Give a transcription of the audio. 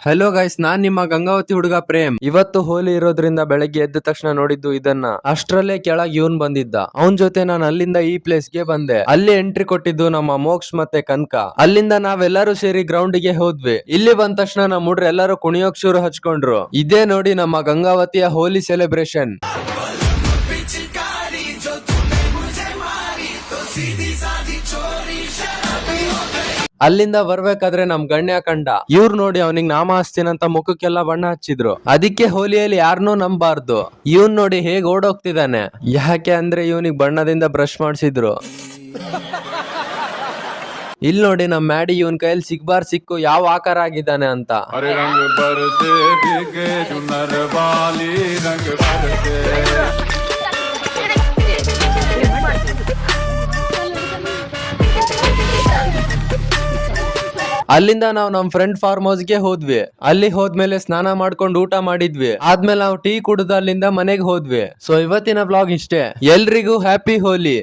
Hello guys, ನಾನ್ ನಿಮ್ಮ ಗಂಗಾವತಿ ಹುಡುಗ ಪ್ರೇಮ್. ಇವತ್ತು ಹೋಲಿ ಇರೋದ್ರಿಂದ ಬೆಳಗ್ಗೆ ಎದ್ದ ತಕ್ಷಣ ನೋಡಿದ್ದು ಇದನ್ನ. ಅಷ್ಟ್ರಲ್ಲೇ ಕೆಳಗ್ ಇವನ್ ಬಂದಿದ್ದ. ಅವನ್ ಜೊತೆ ನಾನು ಅಲ್ಲಿಂದ ಈ ಪ್ಲೇಸ್ ಗೆ ಬಂದೆ. ಅಲ್ಲಿ ಎಂಟ್ರಿ ಕೊಟ್ಟಿದ್ದು ನಮ್ಮ ಮೋಕ್ಷ್ ಮತ್ತೆ ಕನಕ. ಅಲ್ಲಿಂದ ನಾವೆಲ್ಲರೂ ಸೇರಿ ಗ್ರೌಂಡ್ ಗೆ ಹೋದ್ವಿ. ಇಲ್ಲಿ ಬಂದ ತಕ್ಷಣ ನಮ್ಮ ಹುಡ್ರು ಎಲ್ಲರೂ ಕುಣಿಯೋಕ್ ಶುರು ಹಚ್ಕೊಂಡ್ರು. ಇದೇ ನೋಡಿ ನಮ್ಮ ಗಂಗಾವತಿಯ ಹೋಲಿ ಸೆಲೆಬ್ರೇಷನ್. ಅಲ್ಲಿಂದ ಬರ್ಬೇಕಾದ್ರೆ ನಮ್ ಗಣ್ಯ ಕಂಡ. ಇವ್ರು ನೋಡಿ ಅವನಿಗೆ ನಾಮ ಹಚ್ತೀನಂತ ಮುಖಕ್ಕೆಲ್ಲ ಬಣ್ಣ ಹಚ್ಚಿದ್ರು. ಅದಕ್ಕೆ ಹೋಲಿಯಲ್ಲಿ ಯಾರನ್ನೂ ನಂಬಾರ್ದು. ಇವನ್ ನೋಡಿ ಹೇಗ್ ಓಡೋಗ್ತಿದ್ದಾನೆ. ಯಾಕೆ ಅಂದ್ರೆ ಇವನಿಗೆ ಬಣ್ಣದಿಂದ ಬ್ರಷ್ ಮಾಡಿಸಿದ್ರು. ಇಲ್ಲಿ ನೋಡಿ ನಮ್ ಮ್ಯಾಡಿ ಇವನ್ ಕೈಯಲ್ಲಿ ಸಿಕ್ಕು ಯಾವ ಆಕಾರ ಆಗಿದ್ದಾನೆ ಅಂತ. ಅಲ್ಲಿಂದ ನಾವು ನಮ್ ಫ್ರೆಂಡ್ ಫಾರ್ಮ್ ಹೌಸ್ ಗೆ ಹೋದ್ವಿ. ಅಲ್ಲಿ ಹೋದ್ಮೇಲೆ ಸ್ನಾನ ಮಾಡ್ಕೊಂಡು ಊಟ ಮಾಡಿದ್ವಿ. ಆದ್ಮೇಲೆ ನಾವು ಟೀ ಕುಡಿದು ಅಲ್ಲಿಂದ ಮನೆಗೆ ಹೋದ್ವಿ. ಸೊ ಇವತ್ತಿನ ಬ್ಲಾಗ್ ಇಷ್ಟೇ. ಎಲ್ರಿಗೂ ಹ್ಯಾಪಿ ಹೋಲಿ.